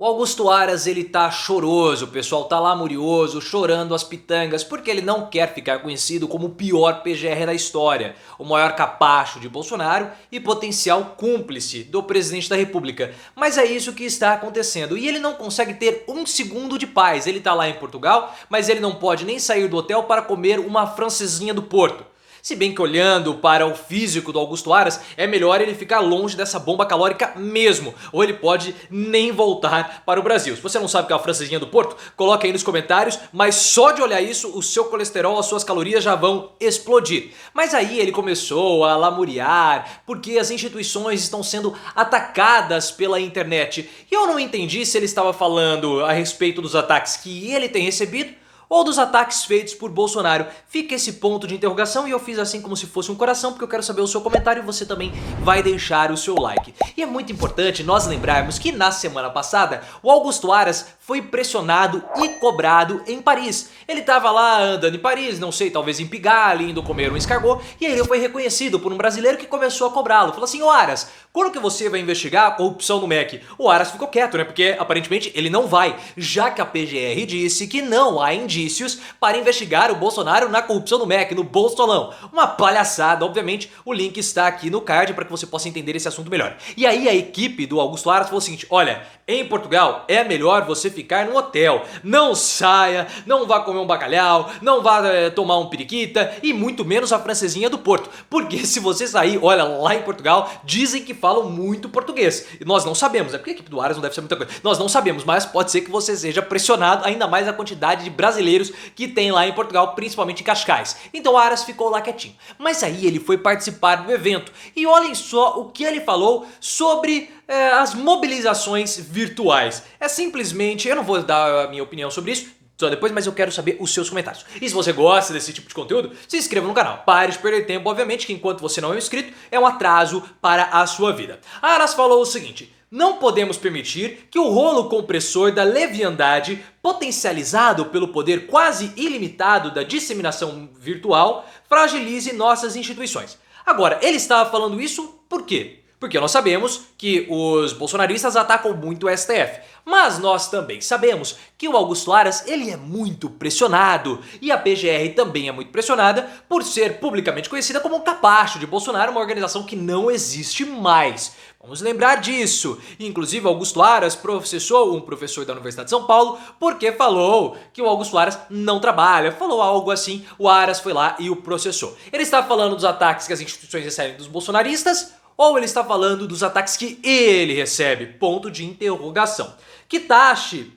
O Augusto Aras, ele tá choroso, o pessoal tá lamurioso, chorando as pitangas, porque ele não quer ficar conhecido como o pior PGR da história, o maior capacho de Bolsonaro e potencial cúmplice do presidente da República. Mas é isso que está acontecendo e ele não consegue ter um segundo de paz. Ele tá lá em Portugal, mas ele não pode nem sair do hotel para comer uma francesinha do Porto. Se bem que olhando para o físico do Augusto Aras, é melhor ele ficar longe dessa bomba calórica mesmo, ou ele pode nem voltar para o Brasil. Se você não sabe o que é a francesinha do Porto, coloque aí nos comentários, mas só de olhar isso, o seu colesterol, as suas calorias já vão explodir. Mas aí ele começou a lamuriar, porque as instituições estão sendo atacadas pela internet. E eu não entendi se ele estava falando a respeito dos ataques que ele tem recebido, ou dos ataques feitos por Bolsonaro. Fica esse ponto de interrogação e eu fiz assim como se fosse um coração, porque eu quero saber o seu comentário e você também vai deixar o seu like. E é muito importante nós lembrarmos que na semana passada o Augusto Aras foi pressionado e cobrado em Paris. Ele estava lá andando em Paris, não sei, talvez em Pigalle, indo comer um escargot, e aí ele foi reconhecido por um brasileiro que começou a cobrá-lo. Falou assim: ô Aras, quando que você vai investigar a corrupção no MEC? O Aras ficou quieto, né? Porque aparentemente ele não vai, já que a PGR disse que não há indícios para investigar o Bolsonaro na corrupção do MEC, no Bolsolão. Uma palhaçada, obviamente, o link está aqui no card para que você possa entender esse assunto melhor. E aí a equipe do Augusto Aras falou o seguinte: olha, em Portugal é melhor você ficar no hotel, não saia, não vá comer um bacalhau, não vá tomar um periquita e muito menos a francesinha do Porto, porque se você sair, olha, lá em Portugal dizem que falam muito português, e nós não sabemos, é porque a equipe do Aras não deve ser muita coisa, nós não sabemos, mas pode ser que você seja pressionado, ainda mais a quantidade de brasileiros que tem lá em Portugal, principalmente em Cascais. Então o Aras ficou lá quietinho, mas aí ele foi participar do evento e olhem só o que ele falou sobre as mobilizações virtuais. É simplesmente, eu não vou dar a minha opinião sobre isso só depois, mas eu quero saber os seus comentários. E se você gosta desse tipo de conteúdo, se inscreva no canal. Pare de perder tempo, obviamente, que enquanto você não é um inscrito, é um atraso para a sua vida. A Aras falou o seguinte: não podemos permitir que o rolo compressor da leviandade, potencializado pelo poder quase ilimitado da disseminação virtual, fragilize nossas instituições. Agora, ele estava falando isso por quê? Porque nós sabemos que os bolsonaristas atacam muito o STF, mas nós também sabemos que o Augusto Aras ele é muito pressionado e a PGR também é muito pressionada por ser publicamente conhecida como um capacho de Bolsonaro, uma organização que não existe mais. Vamos lembrar disso. Inclusive, Augusto Aras processou um professor da Universidade de São Paulo porque falou que o Augusto Aras não trabalha. Falou algo assim, o Aras foi lá e o processou. Ele está falando dos ataques que as instituições recebem dos bolsonaristas, ou ele está falando dos ataques que ele recebe? Ponto de interrogação. Que taxe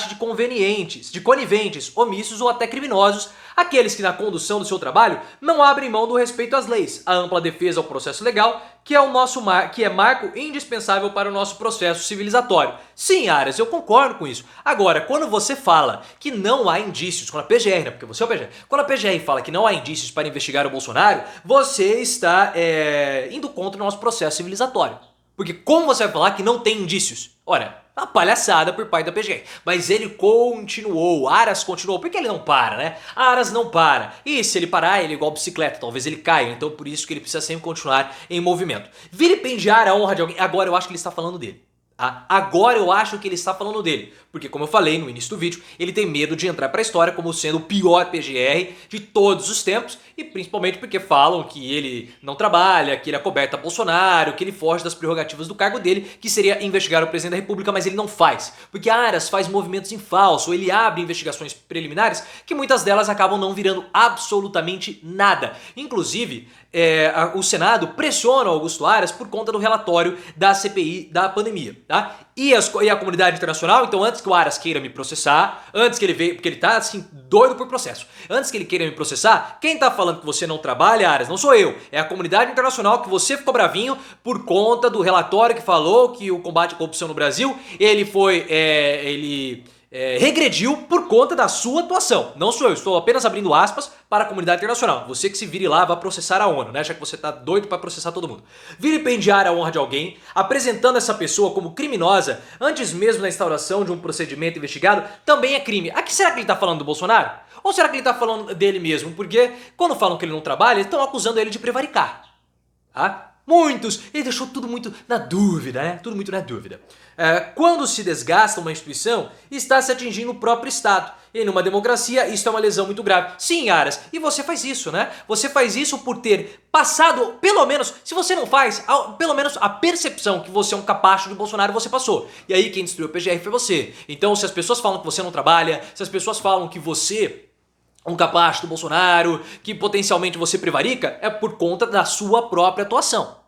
de convenientes, de coniventes, omissos ou até criminosos, aqueles que na condução do seu trabalho não abrem mão do respeito às leis, a ampla defesa ao processo legal, que é marco indispensável para o nosso processo civilizatório. Sim, Aras, eu concordo com isso. Agora, quando você fala que não há indícios, quando a PGR, né, porque você é o PGR, quando a PGR fala que não há indícios para investigar o Bolsonaro, você está indo contra o nosso processo civilizatório. Porque como você vai falar que não tem indícios? Ora, uma palhaçada por parte da PGR. Mas ele continuou, Aras continuou, porque ele não para, né? Aras não para. E se ele parar, ele é igual bicicleta, talvez ele caia. Então por isso que ele precisa sempre continuar em movimento. Vilipendiar a honra de alguém, agora eu acho que ele está falando dele. Agora eu acho que ele está falando dele, porque como eu falei no início do vídeo, ele tem medo de entrar para a história como sendo o pior PGR de todos os tempos, e principalmente porque falam que ele não trabalha, que ele acoberta Bolsonaro, que ele foge das prerrogativas do cargo dele, que seria investigar o presidente da República, mas ele não faz, porque Aras faz movimentos em falso, ele abre investigações preliminares que muitas delas acabam não virando absolutamente nada. Inclusive, o Senado pressiona o Augusto Aras por conta do relatório da CPI da pandemia, tá? E a comunidade internacional, então antes que o Aras queira me processar, antes que ele veja, porque ele tá assim doido por processo, antes que ele queira me processar, quem tá falando que você não trabalha, Aras, não sou eu, é a comunidade internacional que você ficou bravinho por conta do relatório que falou que o combate à corrupção no Brasil, ele regrediu por conta da sua atuação. Não sou eu, estou apenas abrindo aspas para a comunidade internacional. Você que se vire lá, vá processar a ONU, né? Já que você tá doido para processar todo mundo. Vilipendiar a honra de alguém, apresentando essa pessoa como criminosa antes mesmo da instauração de um procedimento investigado, também é crime. Aqui será que ele tá falando do Bolsonaro? Ou será que ele tá falando dele mesmo? Porque quando falam que ele não trabalha, eles estão acusando ele de prevaricar. Tá? Muitos! Ele deixou tudo muito na dúvida, né? Tudo muito na dúvida. Quando se desgasta uma instituição, está se atingindo o próprio Estado. E numa democracia, isso é uma lesão muito grave. Sim, Aras, e você faz isso, né? Você faz isso por ter passado, pelo menos, se você não faz, pelo menos a percepção que você é um capacho de Bolsonaro, você passou. E aí quem destruiu o PGR foi você. Então, se as pessoas falam que você não trabalha, se as pessoas falam que você um capacho do Bolsonaro, que potencialmente você prevarica, é por conta da sua própria atuação.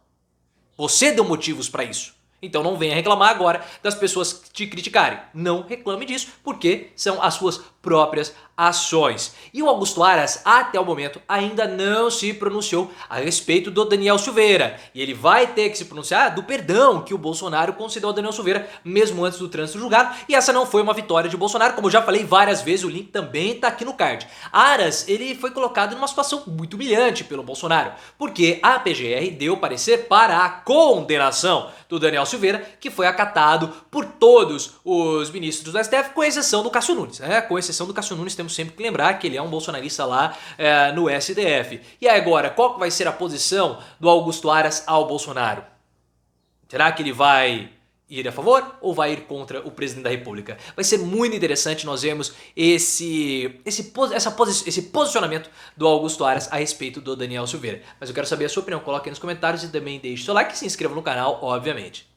Você deu motivos para isso. Então não venha reclamar agora das pessoas te criticarem. Não reclame disso, porque são as suas próprias ações. E o Augusto Aras, até o momento, ainda não se pronunciou a respeito do Daniel Silveira. E ele vai ter que se pronunciar do perdão que o Bolsonaro concedeu ao Daniel Silveira, mesmo antes do trânsito julgado. E essa não foi uma vitória de Bolsonaro, como eu já falei várias vezes, o link também está aqui no card. Aras, ele foi colocado numa situação muito humilhante pelo Bolsonaro, porque a PGR deu parecer para a condenação do Daniel Silveira, que foi acatado por todos os ministros do STF, com exceção do Cássio Nunes, né? Com exceção do Cássio Nunes, temos sempre que lembrar que ele é um bolsonarista lá no STF. E agora, qual que vai ser a posição do Augusto Aras ao Bolsonaro? Será que ele vai ir a favor ou vai ir contra o presidente da República? Vai ser muito interessante nós vermos esse posicionamento do Augusto Aras a respeito do Daniel Silveira. Mas eu quero saber a sua opinião, coloque aí nos comentários e também deixe seu like e se inscreva no canal, obviamente.